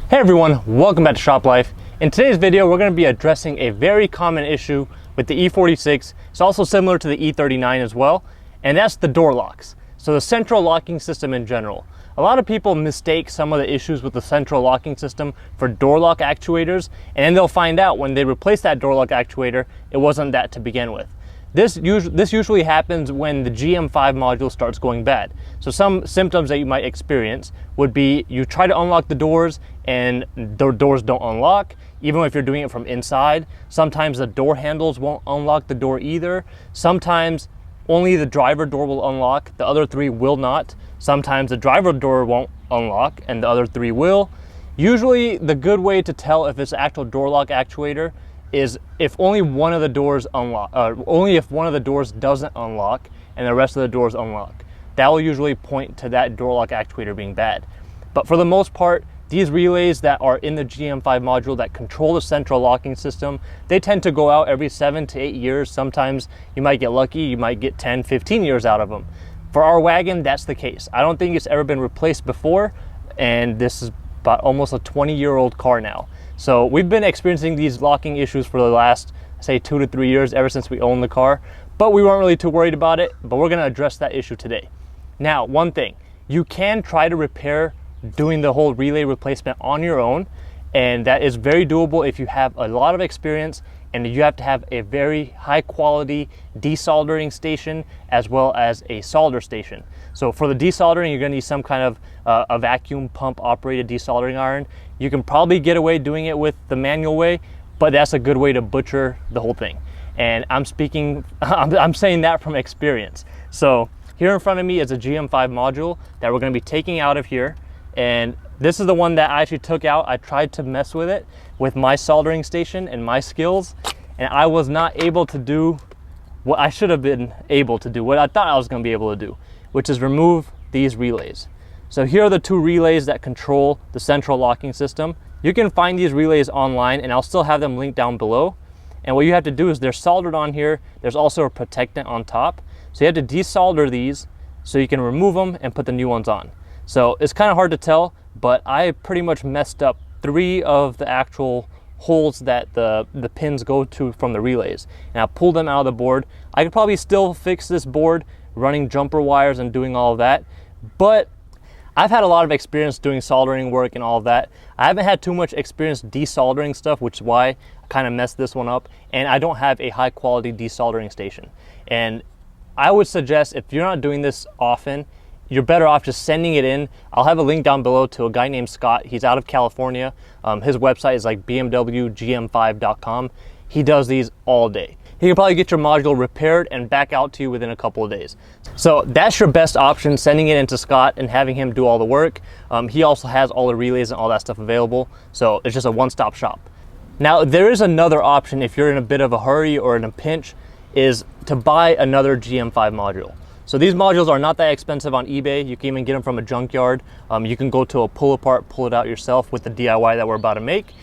Hey everyone, welcome back to Shop Life. In today's video, we're going to be addressing a very common issue with the E46. It's also similar to the E39 as well, and that's the door locks. So the central locking system in general. A lot of people mistake some of the issues with the central locking system for door lock actuators, and then they'll find out when they replace that door lock actuator, it wasn't that to begin with. This usually happens when the GM5 module starts going bad. So some symptoms that you might experience would be you try to unlock the doors and the doors don't unlock, even if you're doing it from inside. Sometimes the door handles won't unlock the door either. Sometimes only the driver door will unlock, the other three will not. Sometimes the driver door won't unlock and the other three will. Usually the good way to tell if it's actual door lock actuator is if only one of the doors unlock, only if one of the doors doesn't unlock and the rest of the doors unlock. That will usually point to that door lock actuator being bad. But for the most part, these relays that are in the GM5 module that control the central locking system, they tend to go out every 7 to 8 years. Sometimes you might get lucky, you might get 10, 15 years out of them. For our wagon, that's the case. I don't think it's ever been replaced before, and this is about almost a 20-year-old car now. So we've been experiencing these locking issues for the last, say, 2 to 3 years, ever since we owned the car, but we weren't really too worried about it, but we're gonna address that issue today. Now, one thing, you can try to repair doing the whole relay replacement on your own, and that is very doable if you have a lot of experience and you have to have a very high quality desoldering station as well as a solder station. So for the desoldering, you're gonna need some kind of a vacuum pump operated desoldering iron. You can probably get away doing it with the manual way, but that's a good way to butcher the whole thing. And I'm saying that from experience. So here in front of me is a GM5 module that we're gonna be taking out of here. And this is the one that I actually took out. I tried to mess with it with my soldering station and my skills, and I was not able to do what I should have been able to do, what I thought I was gonna be able to do, which is remove these relays. So here are the two relays that control the central locking system. You can find these relays online, and I'll still have them linked down below. And what you have to do is they're soldered on here. There's also a protectant on top. So you have to desolder these so you can remove them and put the new ones on. So it's kind of hard to tell, but I pretty much messed up 3 of the actual holes that the pins go to from the relays. And I pulled them out of the board. I could probably still fix this board running jumper wires and doing all of that, but I've had a lot of experience doing soldering work and all of that. I haven't had too much experience desoldering stuff, which is why I kind of messed this one up. And I don't have a high quality desoldering station. And I would suggest if you're not doing this often, you're better off just sending it in. I'll have a link down below to a guy named Scott. He's out of California. His website is like BMW GM5.com. He does these all day. He can probably get your module repaired and back out to you within a couple of days. So that's your best option, sending it into Scott and having him do all the work. He also has all the relays and all that stuff available. So it's just a one-stop shop. Now, there is another option if you're in a bit of a hurry or in a pinch, is to buy another GM5 module. So these modules are not that expensive on eBay. You can even get them from a junkyard. You can go to a pull apart, pull it out yourself with the DIY that we're about to make.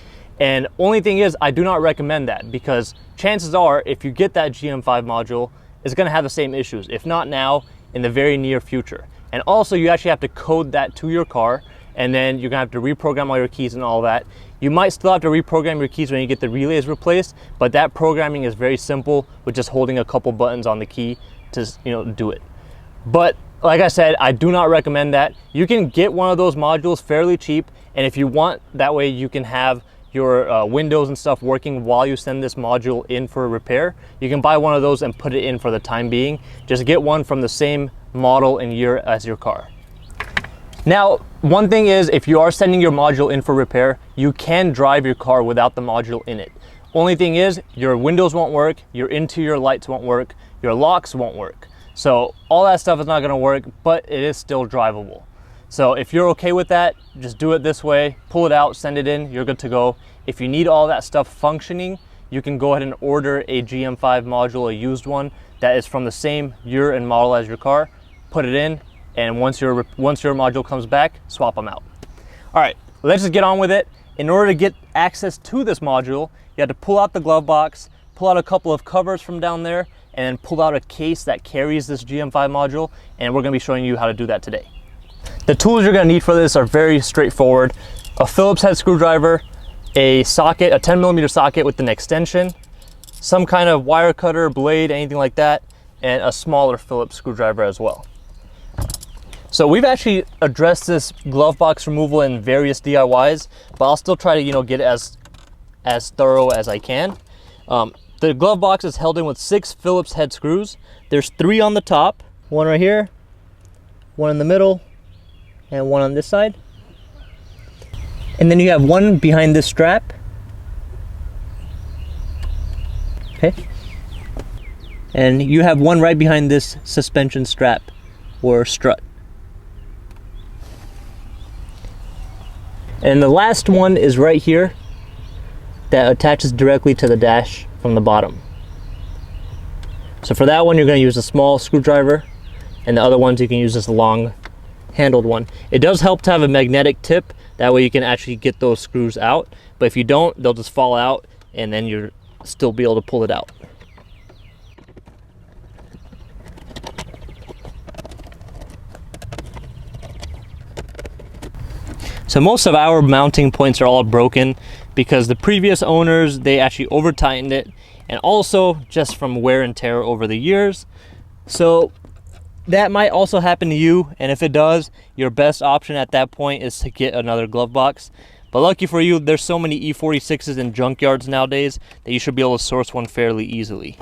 And only thing is, I do not recommend that, because chances are if you get that GM5 module, it's gonna have the same issues, if not now, in the very near future. And also you actually have to code that to your car, and then you're gonna have to reprogram all your keys and all that. You might still have to reprogram your keys when you get the relays replaced, but that programming is very simple with just holding a couple buttons on the key to do it. But like I said, I do not recommend that. You can get one of those modules fairly cheap, and if you want, that way you can have your windows and stuff working while you send this module in for repair. You can buy one of those and put it in for the time being. Just get one from the same model and year as your car. Now, one thing is, if you are sending your module in for repair, you can drive your car without the module in it. Only thing is, your windows won't work, your interior lights won't work, your locks won't work. So all that stuff is not gonna work, but it is still drivable. So if you're okay with that, just do it this way, pull it out, send it in, you're good to go. If you need all that stuff functioning, you can go ahead and order a GM5 module, a used one, that is from the same year and model as your car, put it in, and once your module comes back, swap them out. All right, let's just get on with it. In order to get access to this module, you have to pull out the glove box, pull out a couple of covers from down there, and then pull out a case that carries this GM5 module, and we're gonna be showing you how to do that today. The tools you're gonna need for this are very straightforward. a Phillips head screwdriver, a socket, a 10mm socket with an extension, some kind of wire cutter, blade, anything like that, and a smaller Phillips screwdriver as well. So we've actually addressed this glove box removal in various DIYs, but I'll still try to, you know, get it as thorough as I can. The glove box is held in with 6 Phillips head screws. There's 3 on the top, one right here, one in the middle, and one on this side. And then you have one behind this strap. Okay. And you have one right behind this suspension strap or strut. And the last one is right here that attaches directly to the dash from the bottom. So for that one, you're going to use a small screwdriver, and the other ones you can use this long handled one. It does help to have a magnetic tip, that way you can actually get those screws out, but if you don't, they'll just fall out and then you'll still be able to pull it out. So most of our mounting points are all broken because the previous owners, they actually over tightened it, and also just from wear and tear over the years. So that might also happen to you, and if it does, your best option at that point is to get another glove box. But lucky for you, there's so many E46s in junkyards nowadays that you should be able to source one fairly easily.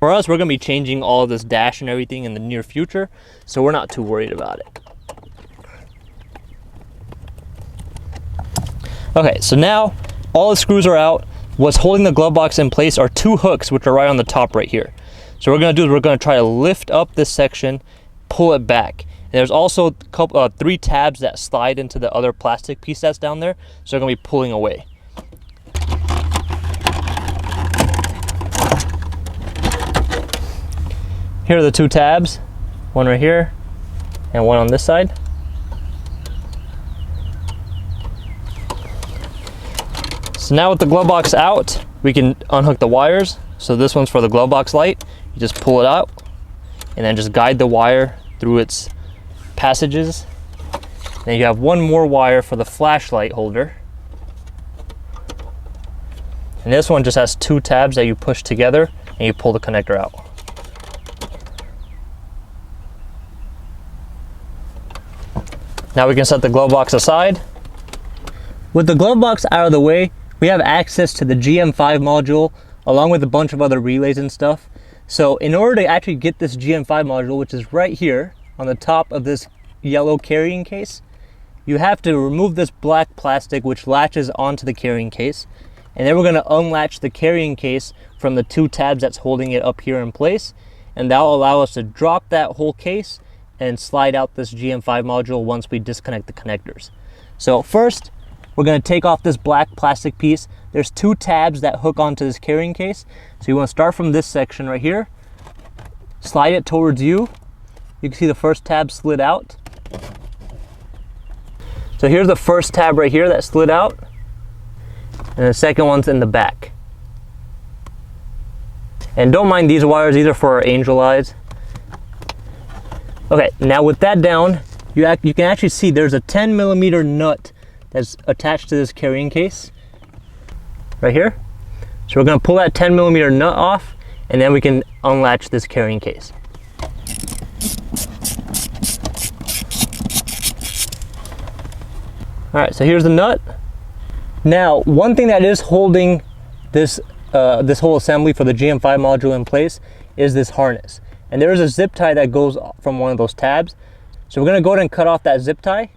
For us, we're going to be changing all of this dash and everything in the near future, so we're not too worried about it. Okay, so now all the screws are out. What's holding the glove box in place are 2 hooks, which are right on the top right here. So what we're going to do is we're going to try to lift up this section, pull it back. And there's also 3 tabs that slide into the other plastic piece that's down there, so they're going to be pulling away. Here are the 2 tabs, one right here and one on this side. So now with the glove box out, we can unhook the wires. So this one's for the glove box light. You just pull it out and then just guide the wire through its passages. Then you have one more wire for the flashlight holder. And this one just has 2 tabs that you push together and you pull the connector out. Now we can set the glove box aside. With the glove box out of the way, we have access to the GM5 module along with a bunch of other relays and stuff. So in order to actually get this GM5 module, which is right here on the top of this yellow carrying case, you have to remove this black plastic which latches onto the carrying case, and then we're going to unlatch the carrying case from the 2 tabs that's holding it up here in place, and that will allow us to drop that whole case and slide out this GM5 module once we disconnect the connectors. So first, we're going to take off this black plastic piece. There's 2 tabs that hook onto this carrying case. So you want to start from this section right here, slide it towards you. You can see the first tab slid out. So here's the first tab right here that slid out, and the second one's in the back. And don't mind these wires, these are for our angel eyes. Okay, now with that down, you can actually see there's a 10mm nut that's attached to this carrying case right here. So we're going to pull that 10mm nut off, and then we can unlatch this carrying case. Alright, so here's the nut. Now, one thing that is holding this this whole assembly for the GM5 module in place is this harness. And there is a zip tie that goes from one of those tabs. So we're going to go ahead and cut off that zip tie.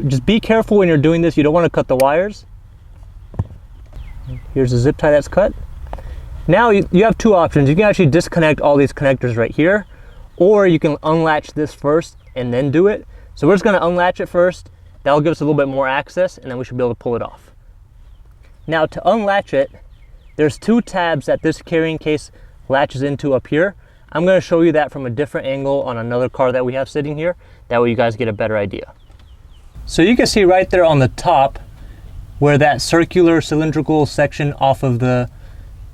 Just be careful when you're doing this. You don't want to cut the wires. Here's the zip tie that's cut. Now you have 2 options. You can actually disconnect all these connectors right here, or you can unlatch this first and then do it. So we're just going to unlatch it first. That'll give us a little bit more access, and then we should be able to pull it off. Now to unlatch it, there's 2 tabs that this carrying case latches into up here. I'm going to show you that from a different angle on another car that we have sitting here. That way you guys get a better idea. So you can see right there on the top where that circular cylindrical section off of the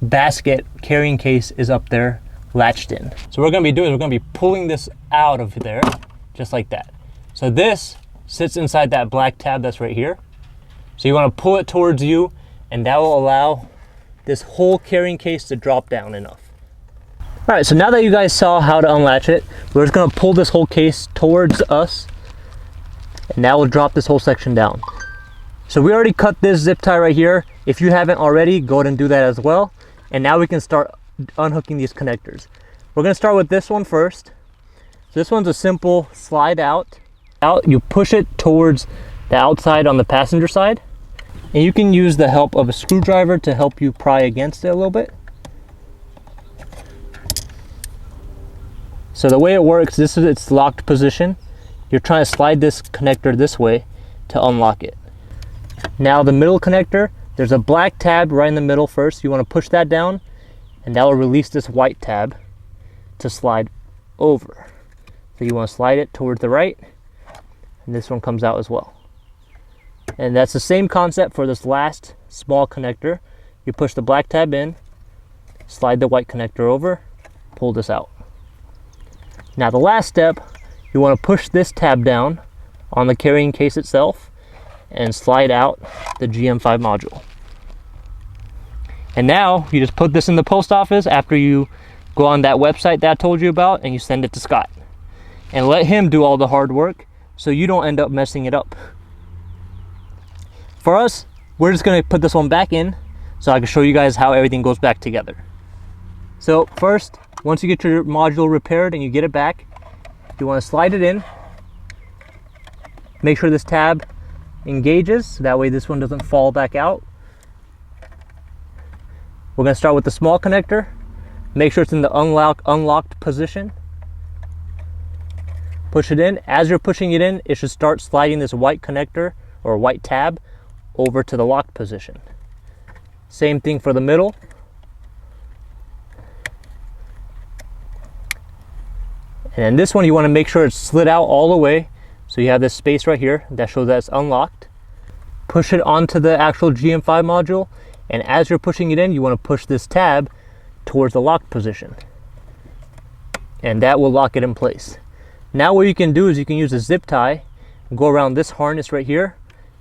basket carrying case is up there latched in. So what we're going to be doing is we're going to be pulling this out of there just like that. So this sits inside that black tab that's right here. So you want to pull it towards you, and that will allow this whole carrying case to drop down enough. All right, so now that you guys saw how to unlatch it, we're just gonna pull this whole case towards us, and that will drop this whole section down. So we already cut this zip tie right here. If you haven't already, go ahead and do that as well. And now we can start unhooking these connectors. We're gonna start with this one first. So this one's a simple slide out. You push it towards the outside on the passenger side. And you can use the help of a screwdriver to help you pry against it a little bit. So the way it works, this is its locked position. You're trying to slide this connector this way to unlock it. Now the middle connector, there's a black tab right in the middle first. You want to push that down, and that will release this white tab to slide over. So you want to slide it towards the right, and this one comes out as well. And that's the same concept for this last small connector. You push the black tab in, slide the white connector over, pull this out. Now the last step, you want to push this tab down on the carrying case itself and slide out the GM5 module. And now you just put this in the post office after you go on that website that I told you about, and you send it to Scott. And let him do all the hard work so you don't end up messing it up. For us, we're just going to put this one back in so I can show you guys how everything goes back together. So first, once you get your module repaired and you get it back, you want to slide it in. Make sure this tab engages, so that way this one doesn't fall back out. We're going to start with the small connector. Make sure it's in the unlocked position. Push it in. As you're pushing it in, it should start sliding this white connector or white tab over to the locked position. Same thing for the middle. And then this one, you want to make sure it's slid out all the way. So you have this space right here that shows that it's unlocked. Push it onto the actual GM5 module. And as you're pushing it in, you want to push this tab towards the locked position. And that will lock it in place. Now what you can do is you can use a zip tie, go around this harness right here,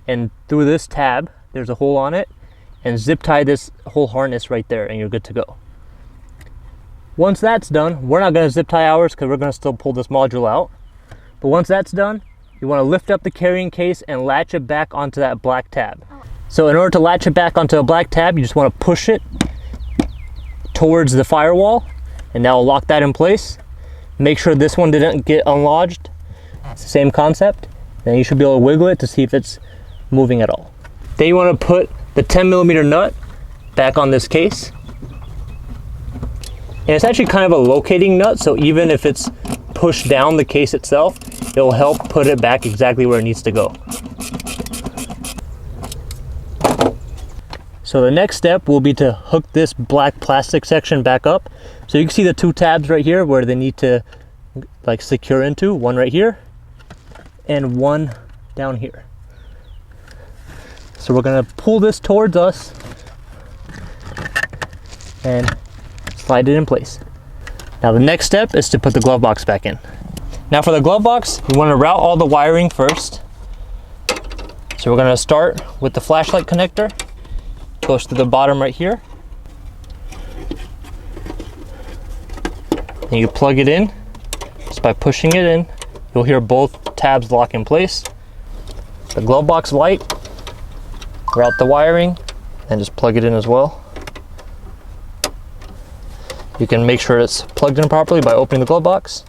and through this tab, there's a hole on it, and zip tie this whole harness right there, and you're good to go. Once that's done, we're not going to zip tie ours because we're going to still pull this module out. But once that's done, you want to lift up the carrying case and latch it back onto that black tab. So in order to latch it back onto a black tab, you just want to push it towards the firewall, and that will lock that in place. Make sure this one didn't get unlodged. It's the same concept. Then you should be able to wiggle it to see if it's moving at all. Then you want to put the 10mm nut back on this case. And it's actually kind of a locating nut, so even if it's pushed down the case itself, it will help put it back exactly where it needs to go. So the next step will be to hook this black plastic section back up. So you can see the two tabs right here where they need to like secure into, one right here and one down here. So we're gonna pull this towards us and slide it in place. Now the next step is to put the glove box back in. Now for the glove box, we want to route all the wiring first. So we're going to start with the flashlight connector. Goes to the bottom right here. And you plug it in. Just by pushing it in, you'll hear both tabs lock in place. The glove box light, route the wiring, and just plug it in as well. You can make sure it's plugged in properly by opening the glove box.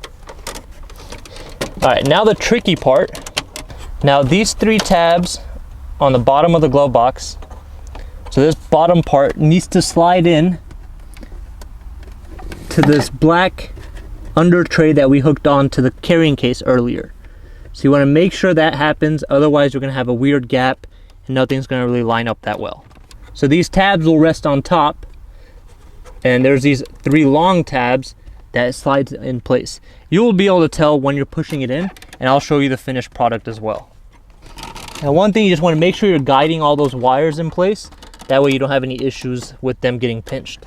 All right, now the tricky part. Now these three tabs on the bottom of the glove box, so this bottom part needs to slide in to this black under tray that we hooked on to the carrying case earlier. So you want to make sure that happens, otherwise you're going to have a weird gap and nothing's going to really line up that well. So these tabs will rest on top, and there's these three long tabs that slides in place. You will be able to tell when you're pushing it in, and I'll show you the finished product as well. Now one thing, you just want to make sure you're guiding all those wires in place. That way you don't have any issues with them getting pinched.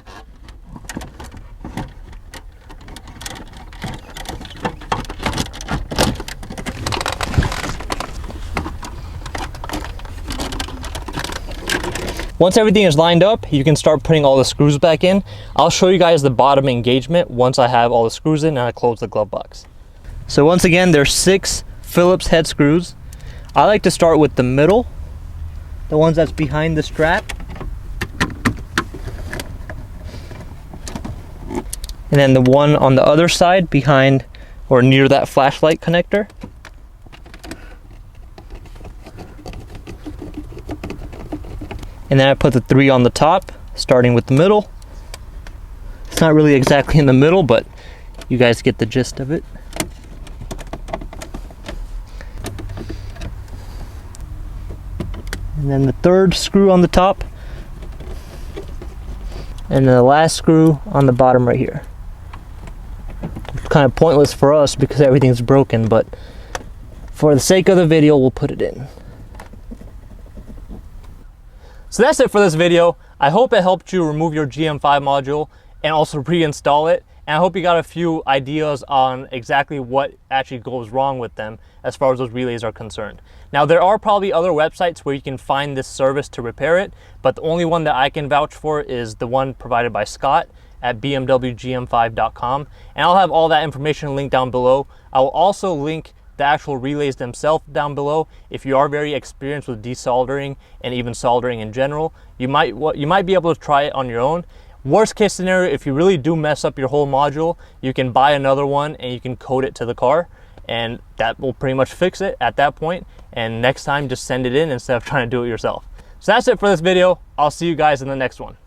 Once everything is lined up, you can start putting all the screws back in. I'll show you guys the bottom engagement once I have all the screws in and I close the glove box. So once again, there's 6 Phillips head screws. I like to start with the middle, the ones that's behind the strap. And then the one on the other side behind or near that flashlight connector. And then I put the 3 on the top, starting with the middle. It's not really exactly in the middle, but you guys get the gist of it. And then the 3rd screw on the top. And then the last screw on the bottom right here. It's kind of pointless for us because everything's broken, but for the sake of the video, we'll put it in. So that's it for this video. I hope it helped you remove your GM5 module and also reinstall it. And I hope you got a few ideas on exactly what actually goes wrong with them as far as those relays are concerned. Now, there are probably other websites where you can find this service to repair it, but the only one that I can vouch for is the one provided by Scott at bmwgm5.com. And I'll have all that information linked down below. I will also link the actual relays themselves down below. If you are very experienced with desoldering and even soldering in general, you might be able to try it on your own. Worst case scenario, if you really do mess up your whole module, you can buy another one and you can code it to the car, and that will pretty much fix it at that point. And next time, just send it in instead of trying to do it yourself. So that's it for this video. I'll see you guys in the next one.